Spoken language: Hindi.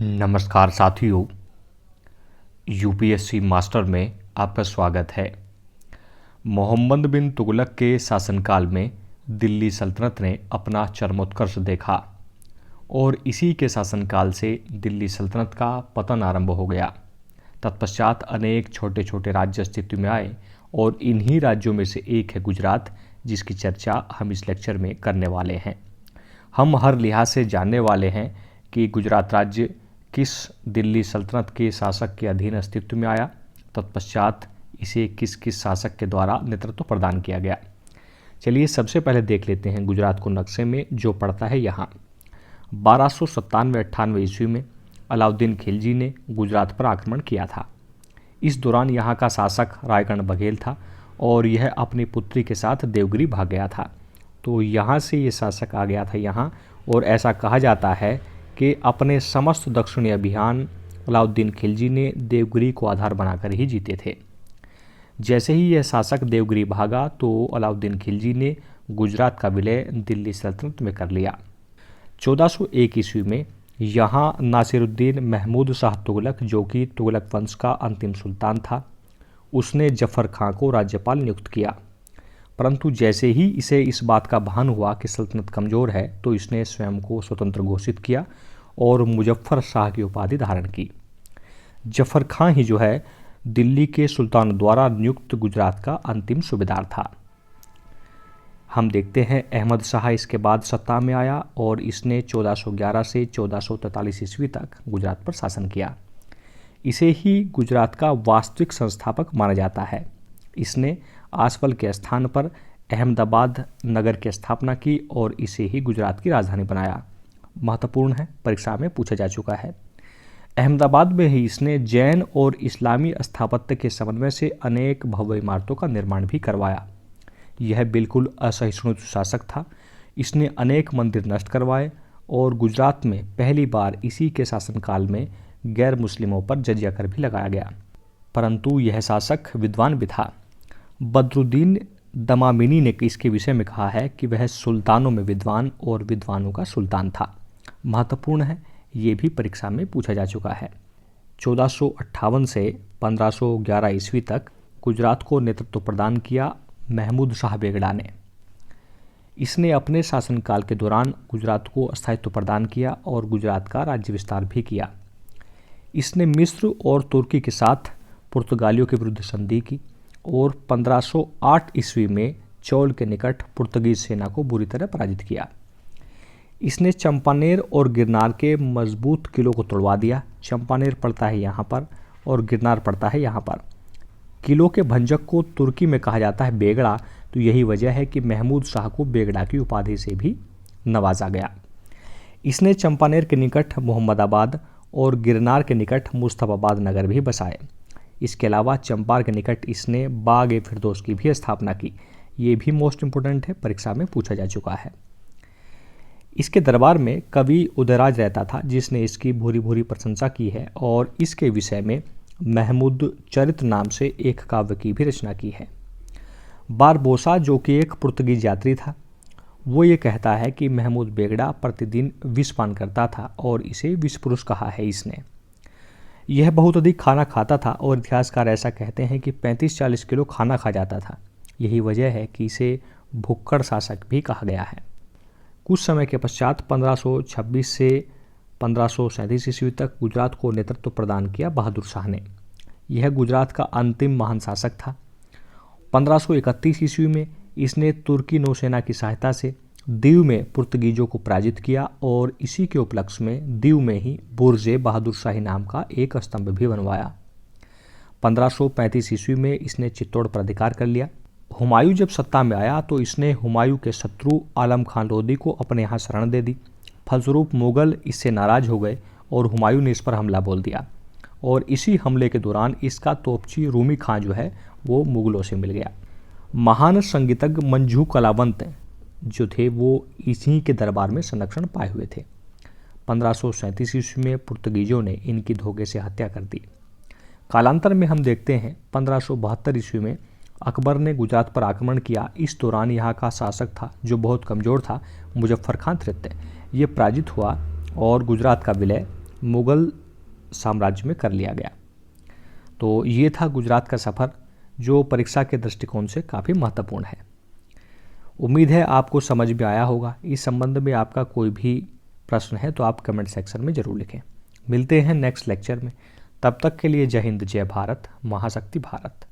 नमस्कार साथियों, यूपीएससी मास्टर में आपका स्वागत है। मोहम्मद बिन तुगलक के शासनकाल में दिल्ली सल्तनत ने अपना चरमोत्कर्ष देखा और इसी के शासनकाल से दिल्ली सल्तनत का पतन आरंभ हो गया। तत्पश्चात अनेक छोटे छोटे राज्य अस्तित्व में आए और इन्हीं राज्यों में से एक है गुजरात, जिसकी चर्चा हम इस लेक्चर में करने वाले हैं। हम हर लिहाज से जानने वाले हैं कि गुजरात राज्य किस दिल्ली सल्तनत के शासक के अधीन अस्तित्व में आया, तत्पश्चात इसे किस किस शासक के द्वारा नेतृत्व प्रदान किया गया। चलिए सबसे पहले देख लेते हैं गुजरात को नक्शे में, जो पड़ता है यहाँ। 1297-98 ईस्वी में अलाउद्दीन खिलजी ने गुजरात पर आक्रमण किया था। इस दौरान यहाँ का शासक रायगढ़ बघेल था और यह अपनी पुत्री के साथ देवगिरी भाग गया था। तो यहाँ से ये शासक आ गया था यहाँ, और ऐसा कहा जाता है कि अपने समस्त दक्षिणी अभियान अलाउद्दीन खिलजी ने देवगिरी को आधार बनाकर ही जीते थे। जैसे ही यह शासक देवगिरी भागा तो अलाउद्दीन खिलजी ने गुजरात का विलय दिल्ली सल्तनत में कर लिया। 1401 ईस्वी में यहाँ नासिरुद्दीन महमूद शाह तुगलक, जो कि तुगलक वंश का अंतिम सुल्तान था, उसने जफर खां को राज्यपाल नियुक्त किया। परंतु जैसे ही इसे इस बात का भान हुआ कि सल्तनत कमज़ोर है, तो इसने स्वयं को स्वतंत्र घोषित किया और मुजफ्फर शाह की उपाधि धारण की। जफर खां ही जो है दिल्ली के सुल्तान द्वारा नियुक्त गुजरात का अंतिम सूबेदार था। हम देखते हैं अहमद शाह इसके बाद सत्ता में आया और इसने 1411 से 1443 ईस्वी तक गुजरात पर शासन किया। इसे ही गुजरात का वास्तविक संस्थापक माना जाता है। इसने आसफल के स्थान पर अहमदाबाद नगर की स्थापना की और इसे ही गुजरात की राजधानी बनाया। महत्वपूर्ण है, परीक्षा में पूछा जा चुका है। अहमदाबाद में ही इसने जैन और इस्लामी स्थापत्य के समन्वय से अनेक भव्य इमारतों का निर्माण भी करवाया। यह बिल्कुल असहिष्णु शासक था। इसने अनेक मंदिर नष्ट करवाए और गुजरात में पहली बार इसी के शासनकाल में गैर मुस्लिमों पर जजिया कर भी लगाया गया। परंतु यह शासक विद्वान भी था। बदरुद्दीन दमामिनी ने इसके विषय में कहा है कि वह सुल्तानों में विद्वान और विद्वानों का सुल्तान था। महत्वपूर्ण है, ये भी परीक्षा में पूछा जा चुका है। 1458 से 1511 ईस्वी तक गुजरात को नेतृत्व प्रदान किया महमूद शाह बेगड़ा ने। इसने अपने शासनकाल के दौरान गुजरात को स्थायित्व प्रदान किया और गुजरात का राज्य विस्तार भी किया। इसने मिस्र और तुर्की के साथ पुर्तगालियों के विरुद्ध संधि की और 1508 ईस्वी में चौल के निकट पुर्तगीज सेना को बुरी तरह पराजित किया। इसने चंपानेर और गिरनार के मजबूत किलों को तोड़वा दिया। चंपानेर पड़ता है यहाँ पर और गिरनार पड़ता है यहाँ पर। किलों के भंजक को तुर्की में कहा जाता है बेगड़ा, तो यही वजह है कि महमूद शाह को बेगड़ा की उपाधि से भी नवाजा गया। इसने चंपानेर के निकट मोहम्मदाबाद और गिरनार के निकट मुस्तफाबाद नगर भी बसाए। इसके अलावा चंपार के निकट इसने बाग-ए-फिरदौस की भी स्थापना की। ये भी मोस्ट इम्पोर्टेंट है, परीक्षा में पूछा जा चुका है। इसके दरबार में कवि उदयराज रहता था, जिसने इसकी भूरी भूरी प्रशंसा की है और इसके विषय में महमूद चरित्र नाम से एक काव्य की भी रचना की है। बारबोसा, जो कि एक पुर्तगीज यात्री था, वो ये कहता है कि महमूद बेगड़ा प्रतिदिन विष पान करता था और इसे विष पुरुष कहा है इसने। यह बहुत अधिक खाना खाता था और इतिहासकार ऐसा कहते हैं कि 35-40 किलो खाना खा जाता था। यही वजह है कि इसे भुक्कड़ शासक भी कहा गया है। कुछ समय के पश्चात 1526 से 1537 ईस्वी तक गुजरात को नेतृत्व प्रदान किया बहादुर शाह ने। यह गुजरात का अंतिम महान शासक था। 1531 ईस्वी में इसने तुर्की नौसेना की सहायता से दीव में पुर्तगीजों को पराजित किया और इसी के उपलक्ष्य में दीव में ही बुर्जे बहादुर शाही नाम का एक स्तंभ भी बनवाया। 1535 ईस्वी में इसने चित्तौड़ पर अधिकार कर लिया। हुमायूं जब सत्ता में आया तो इसने हुमायूं के शत्रु आलम खान लोदी को अपने यहाँ शरण दे दी। फलस्वरूप मुगल इससे नाराज हो गए और हुमायूं ने इस पर हमला बोल दिया और इसी हमले के दौरान इसका तोपची रूमी खां जो है वो मुगलों से मिल गया। महान संगीतज्ञ मंजू कलावंत जो थे वो इसी के दरबार में संरक्षण पाए हुए थे। 1537 ईस्वी में पुर्तगीजों ने इनकी धोखे से हत्या कर दी। कालांतर में हम देखते हैं 1572 ईस्वी में अकबर ने गुजरात पर आक्रमण किया। इस दौरान यहाँ का शासक था जो बहुत कमज़ोर था, मुजफ्फर खां तृतीय। ये पराजित हुआ और गुजरात का विलय मुग़ल साम्राज्य में कर लिया गया। तो ये था गुजरात का सफ़र, जो परीक्षा के दृष्टिकोण से काफ़ी महत्वपूर्ण है। उम्मीद है आपको समझ में आया होगा। इस संबंध में आपका कोई भी प्रश्न है तो आप कमेंट सेक्शन में ज़रूर लिखें। मिलते हैं नेक्स्ट लेक्चर में। तब तक के लिए जय हिंद, जय भारत, महाशक्ति भारत।